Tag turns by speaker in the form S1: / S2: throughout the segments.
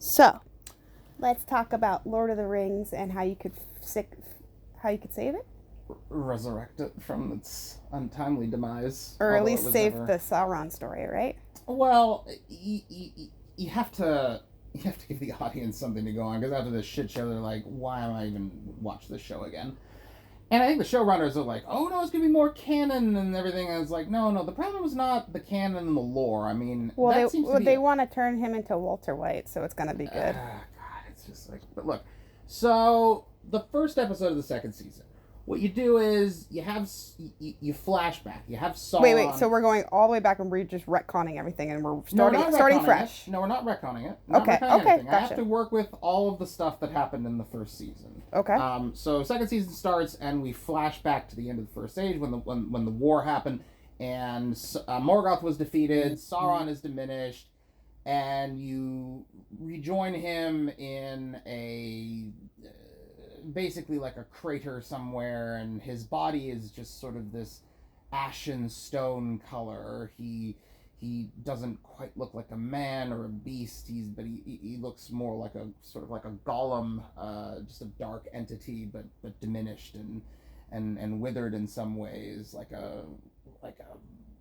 S1: So, let's talk about Lord of the Rings and how you could save it,
S2: Resurrect it from its untimely demise,
S1: or at
S2: although it
S1: least
S2: was
S1: save
S2: never.
S1: the Sauron story, right?
S2: Well, you have to give the audience something to go on because after this shit show, they're like, "Why am I even watch this show again?" And I think the showrunners are like, "Oh no, it's gonna be more canon and everything." And it's like, no, the problem is not the canon and the lore. I mean,
S1: Well,
S2: that seems to be.
S1: they want to turn him into Walter White, so it's gonna be good.
S2: God, it's just like, but look, so the first episode of the second season, what you do is you flashback. You have Sauron.
S1: Wait. So we're going all the way back, and we're just retconning everything, and we're
S2: No, we're not
S1: starting
S2: retconning
S1: fresh.
S2: it. No, we're not retconning it. Not
S1: Okay,
S2: retconning
S1: okay,
S2: anything. I have
S1: gotcha.
S2: to work with all of the stuff that happened in the first season.
S1: Okay.
S2: So second season starts, and we flash back to the end of the first age when the war happened, and Morgoth was defeated. Sauron is diminished, and you rejoin him in a basically like a crater somewhere, and his body is just sort of this ashen stone color. He doesn't quite look like a man or a beast. He looks more like a sort of like a golem, just a dark entity, but diminished and withered in some ways, like a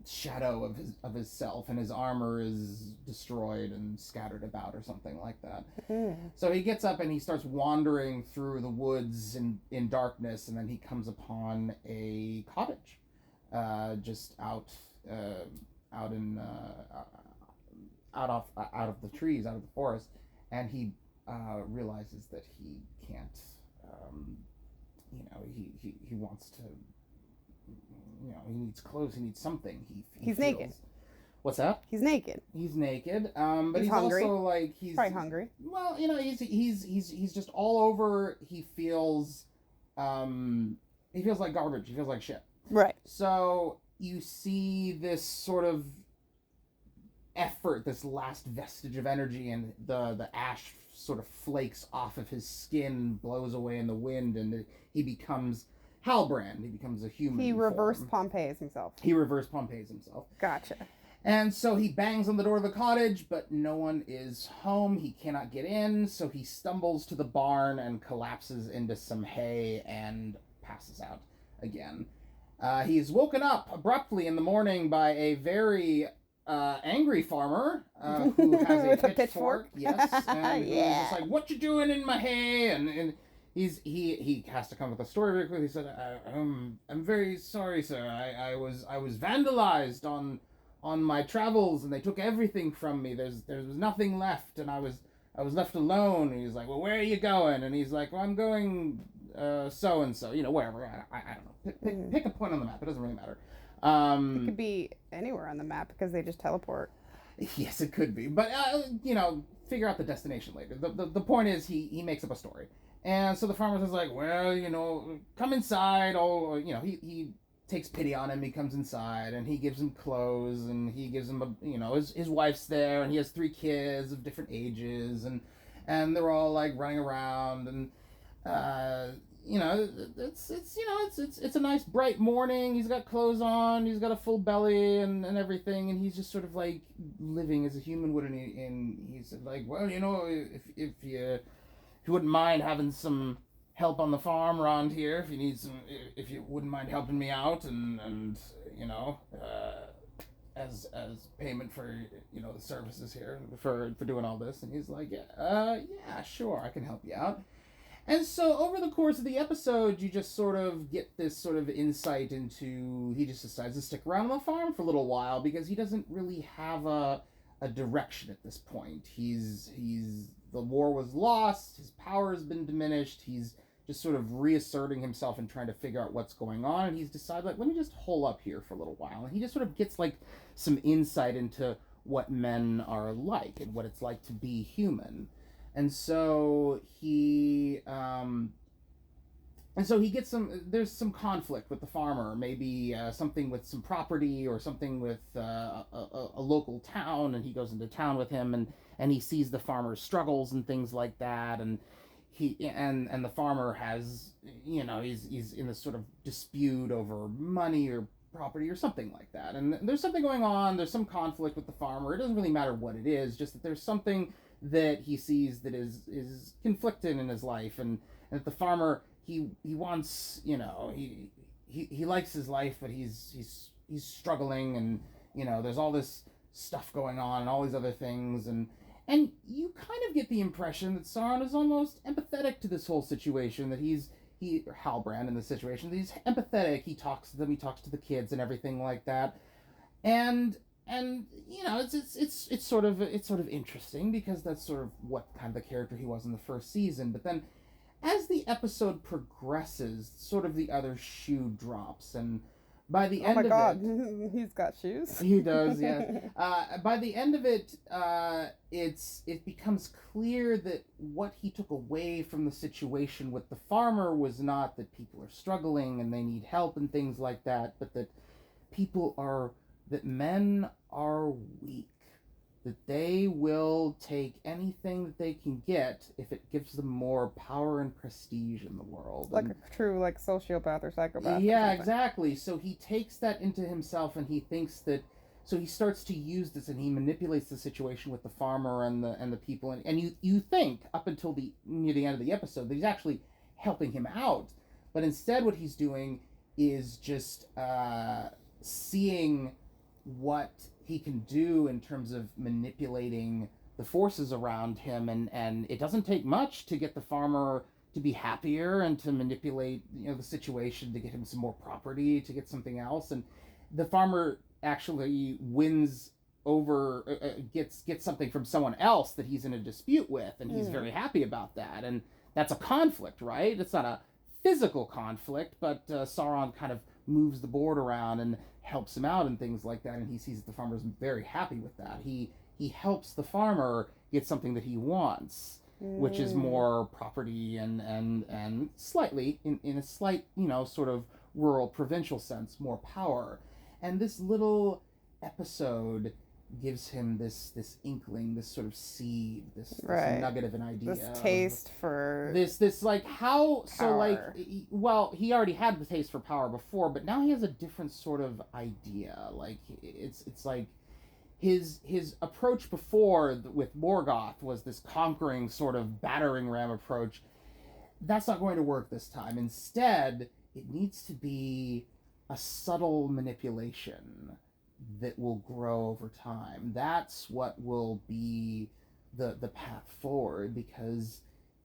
S2: shadow of his self, and his armor is destroyed and scattered about or something like that. So he gets up and he starts wandering through the woods in darkness, and then he comes upon a cottage, just out in out of the trees, out of the forest, and he realizes that he can't. He wants to. He needs clothes. He needs something.
S1: He's
S2: feels,
S1: naked.
S2: What's that?
S1: He's naked.
S2: He's naked. But he's
S1: hungry.
S2: also like
S1: He's probably hungry.
S2: Well, he's just all over. He feels like garbage. He feels like shit.
S1: Right.
S2: So you see this sort of effort, this last vestige of energy, and the ash sort of flakes off of his skin, blows away in the wind, and he becomes Halbrand. He becomes a human.
S1: He reverse Pompeii's himself. Gotcha.
S2: And so he bangs on the door of the cottage, but no one is home. He cannot get in, so he stumbles to the barn and collapses into some hay and passes out again. He is woken up abruptly in the morning by a very angry farmer who has
S1: With
S2: a
S1: a pitchfork.
S2: Yes, and
S1: Yeah.
S2: he's just like, "What you doing in my hay?" And he has to come with a story very quickly. He said, "I'm very sorry, sir. I was vandalized on my travels, and they took everything from me. There was nothing left, and I was left alone." And he's like, "Well, where are you going?" And he's like, "Well, I'm going so and so, wherever. I don't know. Pick a point on the map. It doesn't really matter."
S1: It could be anywhere on the map because they just teleport.
S2: Yes, it could be, but figure out the destination later. The point is, he makes up a story, and so the farmer says like, "Well, come inside." He takes pity on him. He comes inside and he gives him clothes, and he gives him his wife's there, and he has 3 kids of different ages, and they're all like running around, and it's a nice bright morning. He's got clothes on, he's got a full belly and everything, and he's just sort of like living as a human would, and he's like, "Well, if you wouldn't mind having some help on the farm around here, if you wouldn't mind helping me out, and as payment for the services here for doing all this." And he's like, "Yeah, sure, I can help you out." And so over the course of the episode, you just sort of get this sort of insight into, he just decides to stick around on the farm for a little while because he doesn't really have a direction at this point. The war was lost, his power has been diminished, he's just sort of reasserting himself and trying to figure out what's going on, and he's decided, like, let me just hole up here for a little while. And he just sort of gets like some insight into what men are like and what it's like to be human. And so he gets there's some conflict with the farmer, maybe something with some property or something with a local town, and he goes into town with him, and he sees the farmer's struggles and things like that, and the farmer has, he's in this sort of dispute over money or property or something like that, and there's something going on, there's some conflict with the farmer. It doesn't really matter what it is, just that there's something that he sees that is conflicted in his life, and that the farmer he wants, he likes his life, but he's struggling, and there's all this stuff going on and all these other things, and you kind of get the impression that Sauron is almost empathetic to this whole situation, that or Halbrand in the situation, that he's empathetic. He talks to them, he talks to the kids and everything like that, and it's sort of interesting, because that's sort of what kind of the character he was in the first season. But then as the episode progresses, sort of the other shoe drops, and by the end of it...
S1: Oh my god, he's got shoes.
S2: He does, yes. By the end of it, it becomes clear that what he took away from the situation with the farmer was not that people are struggling and they need help and things like that, but that men are weak. That they will take anything that they can get if it gives them more power and prestige in the world.
S1: Like a true, sociopath or psychopath.
S2: Yeah, exactly. So he takes that into himself, and he thinks that... So he starts to use this, and he manipulates the situation with the farmer and the people. And you think, up until near the end of the episode, that he's actually helping him out. But instead what he's doing is just seeing what he can do in terms of manipulating the forces around him, and it doesn't take much to get the farmer to be happier and to manipulate the situation to get him some more property, to get something else. And the farmer actually wins over, gets something from someone else that he's in a dispute with, and he's very happy about that. And that's a conflict, right? It's not a physical conflict, but Sauron kind of moves the board around and helps him out and things like that, and he sees that the farmer's very happy with that. He helps the farmer get something that he wants, which is more property and slightly, in a slight, sort of rural provincial sense, more power. And this little episode gives him this inkling, this sort of seed, this nugget of an idea,
S1: this taste for
S2: this like how
S1: power.
S2: So he already had the taste for power before, but now he has a different sort of idea. Like it's like his approach before with Morgoth was this conquering sort of battering ram approach. That's not going to work this time. Instead, it needs to be a subtle manipulation that will grow over time. That's what will be the path forward, because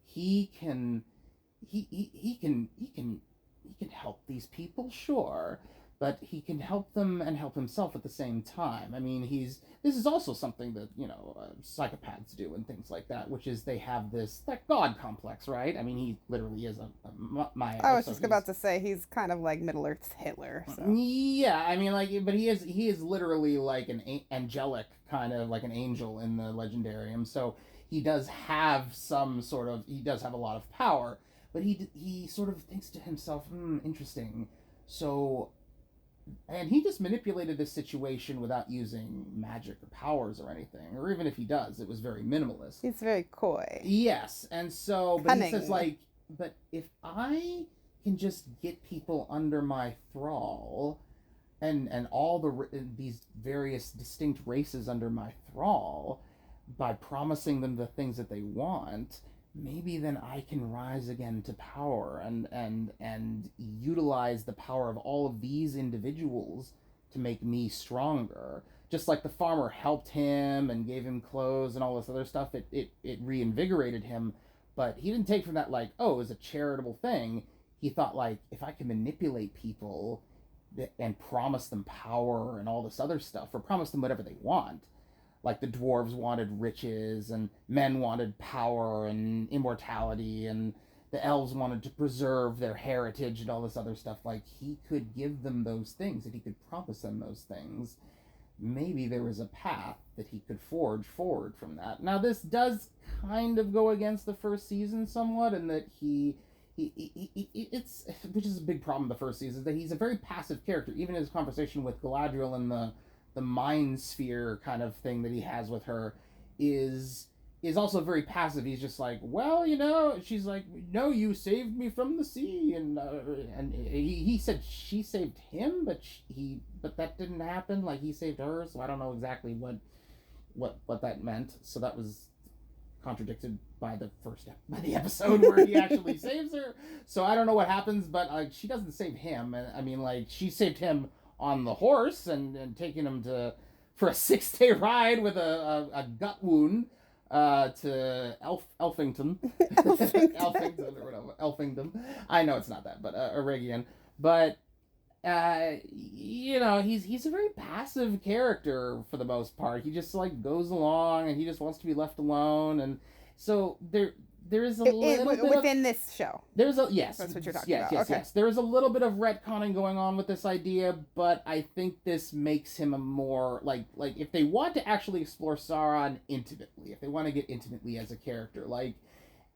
S2: he can help these people, sure, but he can help them and help himself at the same time. I mean, this is also something that psychopaths do and things like that, which is they have that god complex, right? I mean, he literally is a Maya.
S1: I was just about to say he's kind of like Middle Earth's Hitler. So.
S2: Yeah, I mean, but he is literally like an angelic kind of, like an angel in the Legendarium. So he does have he does have a lot of power, but he sort of thinks to himself, interesting. So. And he just manipulated this situation without using magic or powers or anything. Or even if he does, it was very minimalist.
S1: He's very coy.
S2: Yes. And so, but
S1: Cunning.
S2: he says, but if I can just get people under my thrall, and all these various distinct races under my thrall, by promising them the things that they want, maybe then I can rise again to power and utilize the power of all of these individuals to make me stronger. Just like the farmer helped him and gave him clothes and all this other stuff, it reinvigorated him, but he didn't take from that it was a charitable thing. He thought, if I can manipulate people and promise them power and all this other stuff, or promise them whatever they want, like the dwarves wanted riches, and men wanted power and immortality, and the elves wanted to preserve their heritage and all this other stuff. He could give them those things, and he could promise them those things. Maybe there was a path that he could forge forward from that. Now, this does kind of go against the first season somewhat, in that which is a big problem the first season, is that he's a very passive character. Even his conversation with Galadriel and the mind sphere kind of thing that he has with her is also very passive. He's just like, she's like, no, you saved me from the sea, and he said she saved him, but that didn't happen. He saved her, so I don't know exactly what that meant. So that was contradicted by the episode where he actually saves her. So I don't know what happens, but she doesn't save him. And I mean, like, she saved him on the horse and taking him for a 6-day ride with a gut wound to Elfington. Elfington or whatever. Elfington. I know it's not that, but Eregion. But he's a very passive character for the most part. He just like goes along and he just wants to be left alone, and so there is a little bit
S1: within this show.
S2: There's a yes.
S1: That's what you're talking
S2: about. Yes. There is a little bit of retconning going on with this idea, but I think this makes him a more like if they want to actually explore Sauron intimately, if they want to get intimately as a character, like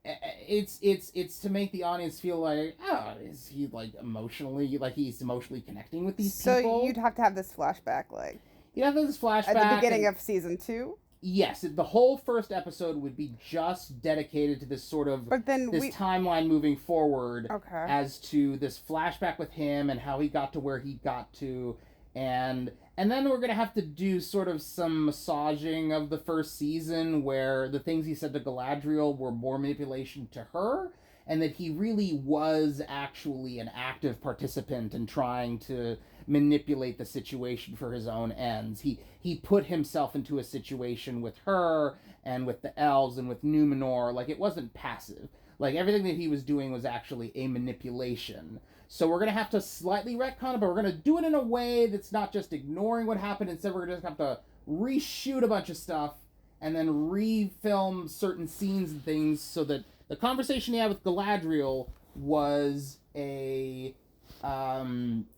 S2: it's to make the audience feel like, oh, is he like emotionally, like he's emotionally connecting with these people?
S1: So you'd have to have this flashback, like
S2: you'd have this flashback
S1: at the beginning of season 2.
S2: Yes, the whole first episode would be just dedicated to this sort of timeline moving forward, as to this flashback with him and how he got to where he got to, and then we're going to have to do sort of some massaging of the first season where the things he said to Galadriel were more manipulation to her, and that he really was actually an active participant in trying to manipulate the situation for his own ends. He put himself into a situation with her and with the elves and with Numenor. Like, it wasn't passive. Like, everything that he was doing was actually a manipulation. So we're going to have to slightly retcon it, but we're going to do it in a way that's not just ignoring what happened. Instead, we're going to have to reshoot a bunch of stuff and then refilm certain scenes and things so that the conversation he had with Galadriel was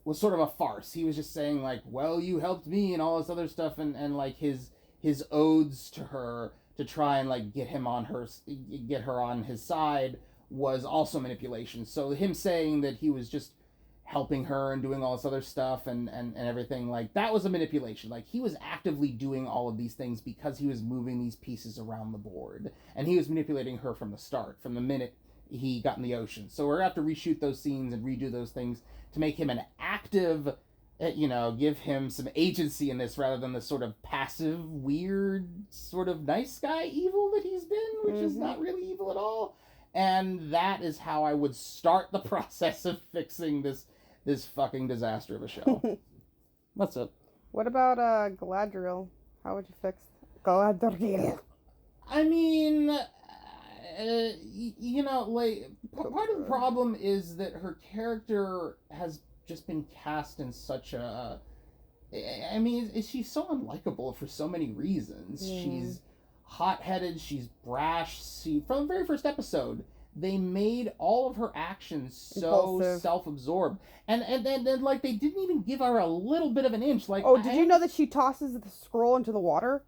S2: was sort of a farce. He was just saying like, well, you helped me and all this other stuff, and like his odes to her to try and like get her on his side was also manipulation. So him saying that he was just helping her and doing all this other stuff and everything, like, that was a manipulation. Like, he was actively doing all of these things because he was moving these pieces around the board, and he was manipulating her from the start, from the minute he got in the ocean. So we're gonna have to reshoot those scenes and redo those things to make him an active, give him some agency in this, rather than the sort of passive, weird, sort of nice guy evil that he's been, which is not really evil at all. And that is how I would start the process of fixing this fucking disaster of a show. That's it.
S1: What about Galadriel? How would you fix Galadriel?
S2: I mean, like, part of the problem is that her character has just been cast in such a... I mean, she's so unlikable for so many reasons. Yeah. She's hot-headed, she's brash. From the very first episode, they made all of her actions so impulsive, self-absorbed, and then like they didn't even give her a little bit of an inch. Like,
S1: did you know that she tosses the scroll into the water?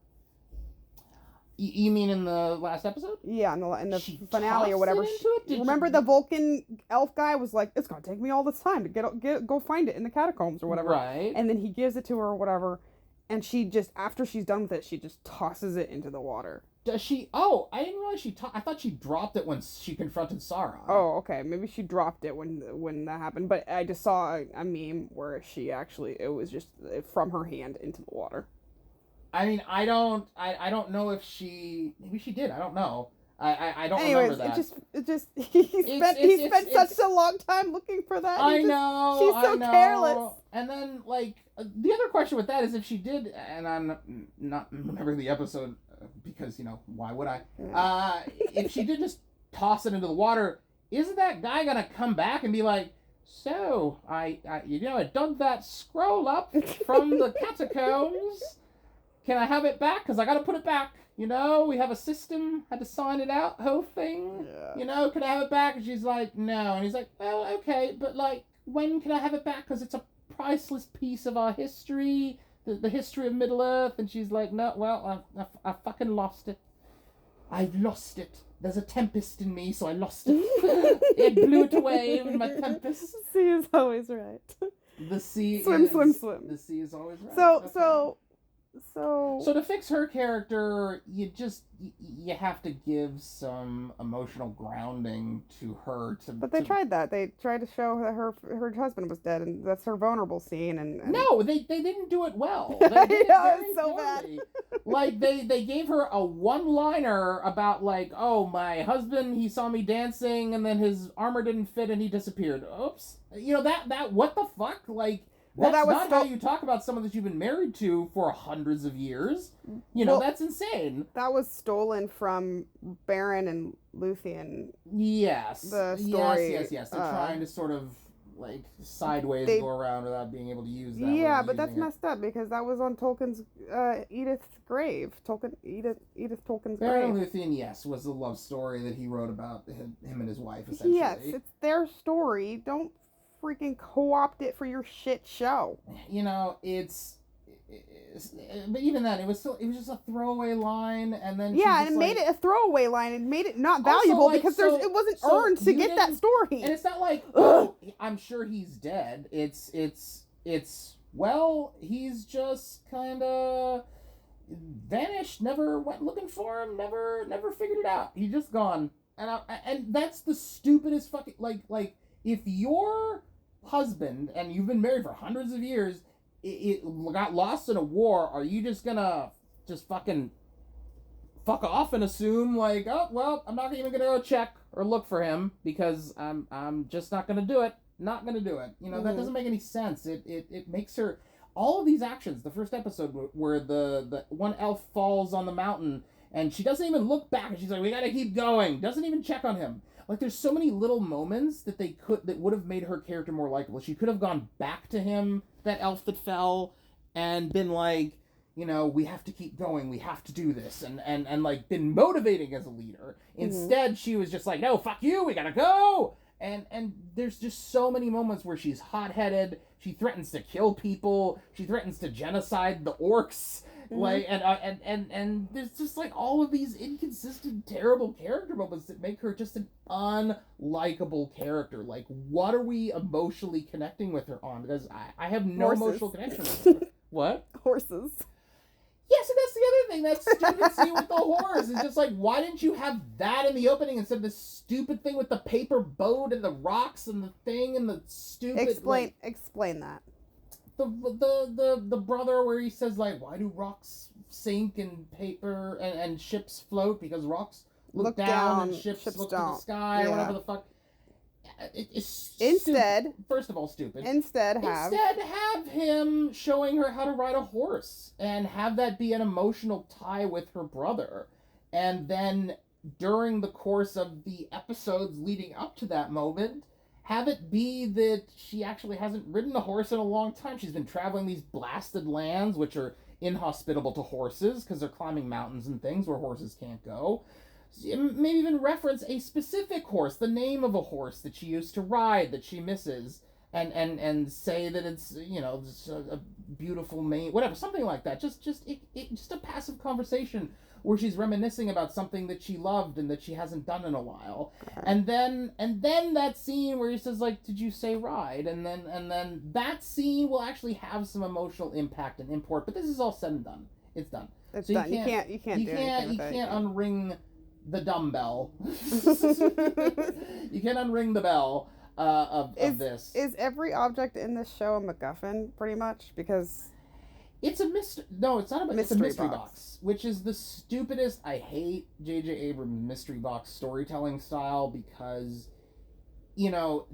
S2: You mean in the last episode?
S1: Yeah, in the finale or whatever. Remember the Vulcan elf guy was like, "It's gonna take me all this time to go find it in the catacombs or whatever."
S2: Right.
S1: And then he gives it to her or whatever. And she just, after she's done with it, she just tosses it into the water.
S2: Does she? Oh, I didn't realize I thought she dropped it when she confronted Sauron.
S1: Oh, okay. Maybe she dropped it when that happened. But I just saw a meme where it was just from her hand into the water.
S2: I mean, I don't know if maybe she did. I don't know. I don't remember that.
S1: He spent such a long time looking for that. She's so careless.
S2: And then, like, the other question with that is if she did, and I'm not remembering the episode because, why would I? Yeah. If she did just toss it into the water, isn't that guy gonna come back and be like, so I dug that scroll up from the catacombs. Can I have it back? Because I got to put it back. We have a system. Had to sign it out, whole thing. Yeah. Can I have it back? And she's like, no. And he's like, well, okay, but, like, when can I have it back? Because it's a priceless piece of our history, the history of Middle-earth. And she's like, no, well, I fucking lost it. I've lost it. There's a tempest in me, so I lost it. It blew it away with my tempest.
S1: The sea is always right.
S2: The sea
S1: swim.
S2: The sea is always right. So to fix her character, you have to give some emotional grounding to her. But
S1: they tried that. They tried to show that her husband was dead, and that's her vulnerable scene. And...
S2: No, they didn't do it well. They did
S1: it's so poorly.
S2: Like, they gave her a one-liner about, like, oh, my husband, he saw me dancing, and then his armor didn't fit, and he disappeared. Oops. You know, that what the fuck? Like,
S1: Well,
S2: that's
S1: that was
S2: not how you talk about someone that you've been married to for hundreds of years. You know,
S1: Well,
S2: that's insane.
S1: That was stolen from Baron and Luthien.
S2: Yes.
S1: The story.
S2: Yes. They're trying to sort of, like, sideways go around without being able to use that.
S1: Yeah, but that's messed up because that was on Tolkien's Edith's grave. Edith Tolkien's
S2: Baron
S1: grave.
S2: Luthien, yes, was the love story that he wrote about him and his wife, essentially.
S1: Yes, it's their story. Don't freaking co-opt it for your shit show.
S2: You know, but even then, it was just a throwaway line, and then
S1: and it made it a throwaway line. It made it not valuable because it wasn't earned to get that story.
S2: And it's not like, oh, I'm sure he's dead. It's well, he's just kind of vanished. Never went looking for him. Never figured it out. He's just gone. And that's the stupidest fucking like if your husband and you've been married for hundreds of years. It got lost in a war, are you just gonna just fucking fuck off and assume like, oh, well, I'm not even gonna go check or look for him because I'm just not gonna do it. Not gonna do it. You know, that doesn't make any sense. It makes her, all of these actions, the first episode where the one elf falls on the mountain and she doesn't even look back and she's like, we gotta keep going. Doesn't even check on him. Like, there's so many little moments that that would have made her character more likable. She could have gone back to him, that elf that fell, and been like, you know, we have to keep going, we have to do this, and like, been motivating as a leader. Instead, she was just like, no, fuck you, we gotta go! And there's just so many moments where she's hot-headed, she threatens to kill people, she threatens to genocide the orcs, like, and there's just like all of these inconsistent, terrible character moments that make her just an unlikable character. Like, what are we emotionally connecting with her on? Because I have no emotional connection with her. What?
S1: Horses.
S2: Yes, and that's the other thing. That stupid scene with the horse is just like, why didn't you have that in the opening instead of this stupid thing with the paper boat and the rocks and the thing and the stupid...
S1: Explain that.
S2: The brother where he says, like, why do rocks sink and paper and ships float? Because rocks look down and ships look to the sky or whatever the fuck. First of all, stupid. Instead, have him showing her how to ride a horse and have that be an emotional tie with her brother. And then during the course of the episodes leading up to that moment, have it be that she actually hasn't ridden a horse in a long time. She's been traveling these blasted lands, which are inhospitable to horses because they're climbing mountains and things where horses can't go. Maybe even reference a specific horse, the name of a horse that she used to ride that she misses, and say that it's, you know, a beautiful mane, whatever, something like that. Just a passive conversation where she's reminiscing about something that she loved and that she hasn't done in a while. And then that scene where he says, like, did you say ride? And then that scene will actually have some emotional impact and import. But this is all said and done. It's done.
S1: It's done. You can't
S2: unring the dumbbell. You can't unring the bell of this.
S1: Is every object in this show a MacGuffin, pretty much? Because
S2: it's a mystery. No, it's not a mystery box, which is the stupidest. I hate J.J. Abrams' mystery box storytelling style because, you know,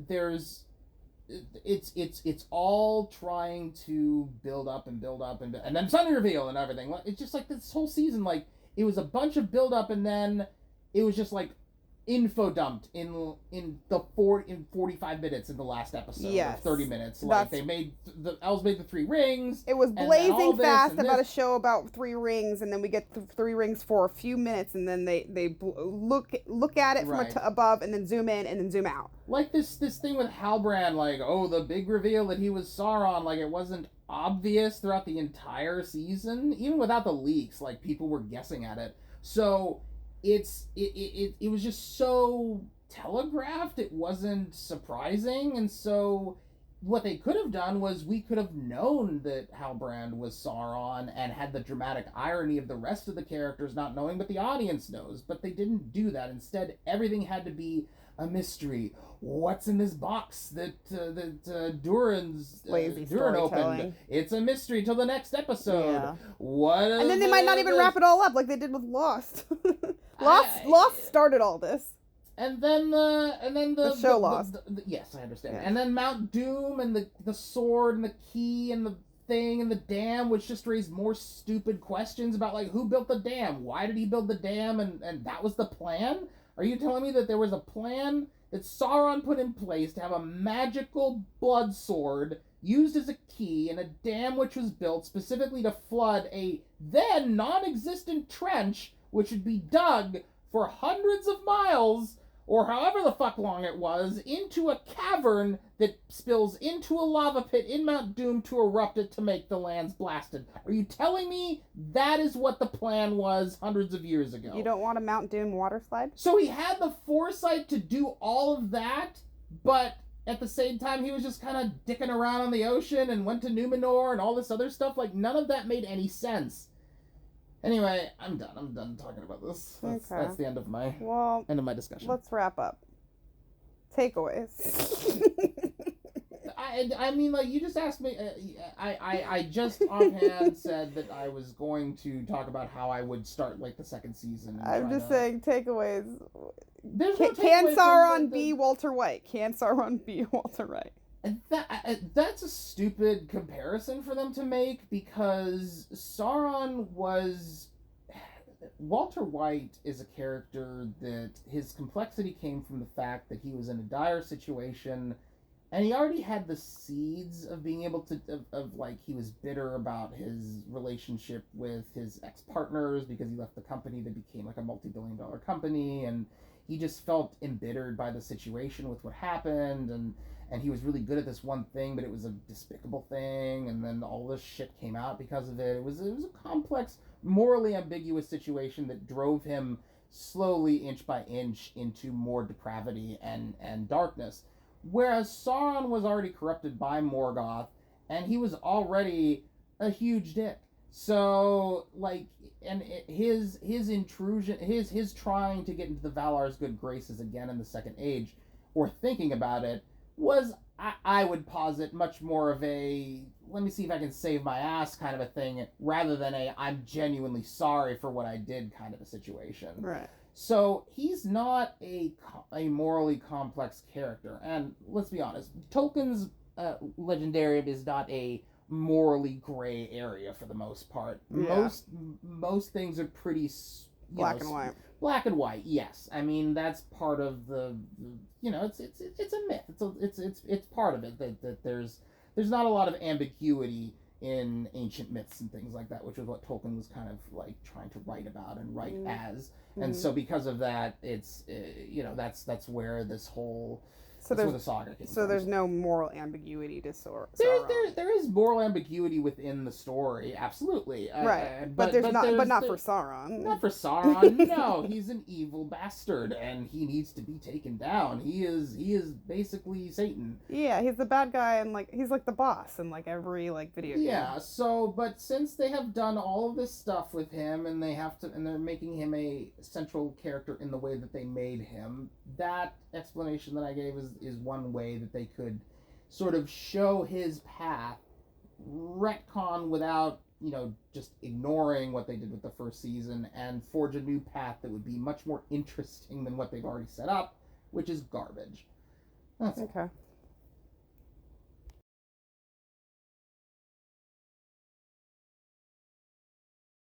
S2: it's all trying to build up and then suddenly reveal and everything. It's just like this whole season, like, it was a bunch of build up and then it was just like info dumped in 45 minutes in the last episode, or 30 minutes. Like, the elves made the 3 rings.
S1: It was blazing fast about a show about 3 rings, and then we get 3 rings for a few minutes, and then they look at it from above, and then zoom in, and then zoom out.
S2: Like this thing with Halbrand, like, oh, the big reveal that he was Sauron, like, it wasn't obvious throughout the entire season, even without the leaks. Like, people were guessing at it. So it was just so telegraphed, it wasn't surprising, and so what they could have done was we could have known that Halbrand was Sauron and had the dramatic irony of the rest of the characters not knowing, but the audience knows. But they didn't do that. Instead, everything had to be a mystery. What's in this box that Durin opened? It's a mystery till the next episode. Yeah. What?
S1: And then they might not even wrap it all up like they did with Lost. Lost started all this.
S2: And then the
S1: show Lost.
S2: Yes, I understand. Yeah. And then Mount Doom and the sword and the key and the thing and the dam, which just raised more stupid questions about like who built the dam, why did he build the dam, and that was the plan? Are you telling me that there was a plan that Sauron put in place to have a magical blood sword used as a key in a dam which was built specifically to flood a then non-existent trench which would be dug for hundreds of miles, or however the fuck long it was, into a cavern that spills into a lava pit in Mount Doom to erupt it to make the lands blasted? Are you telling me that is what the plan was hundreds of years ago?
S1: You don't want a Mount Doom water slide?
S2: So he had the foresight to do all of that, but at the same time he was just kind of dicking around on the ocean and went to Numenor and all this other stuff? Like, none of that made any sense. Anyway, I'm done talking about this. That's the end of my discussion.
S1: Let's wrap up. Takeaways.
S2: I mean, like, you just asked me. I just offhand said that I was going to talk about how I would start like the second season.
S1: I'm just saying takeaways.
S2: Can
S1: Sauron be Walter White? Can Sauron be Walter White?
S2: That's a stupid comparison for them to make, because Walter White is a character that his complexity came from the fact that he was in a dire situation, and he already had the seeds of being able to, like, he was bitter about his relationship with his ex-partners because he left the company that became like a multi-billion-dollar company, and he just felt embittered by the situation with what happened, and he was really good at this one thing, but it was a despicable thing, and then all this shit came out because of it. It was a complex, morally ambiguous situation that drove him slowly, inch by inch, into more depravity and darkness. Whereas Sauron was already corrupted by Morgoth, and he was already a huge dick. So, like, and his intrusion, his trying to get into the Valar's good graces again in the Second Age, or thinking about it, was, I would posit, much more of a, let me see if I can save my ass kind of a thing, rather than a, I'm genuinely sorry for what I did kind of a situation.
S1: Right.
S2: So he's not a morally complex character. And let's be honest, Tolkien's legendarium is not a morally gray area for the most part. Yeah. Most things are pretty
S1: black and white.
S2: Black and white, yes. I mean, that's part of the it's a myth. It's part of it that there's not a lot of ambiguity in ancient myths and things like that, which is what Tolkien was kind of like trying to write about and write as. And so because of that, it's that's where this whole where the saga came from.
S1: There's no moral ambiguity to Sauron.
S2: There is moral ambiguity within the story, absolutely.
S1: Right, but not for Sauron.
S2: Not for Sauron. No, he's an evil bastard, and he needs to be taken down. He is basically Satan.
S1: Yeah, he's the bad guy, and like he's like the boss in like every like video game.
S2: Yeah. So, but since they have done all of this stuff with him, and they're making him a central character in the way that they made him, that explanation that I gave is one way that they could sort of show his path, retcon without, just ignoring what they did with the first season, and forge a new path that would be much more interesting than what they've already set up, which is garbage. That's
S1: okay.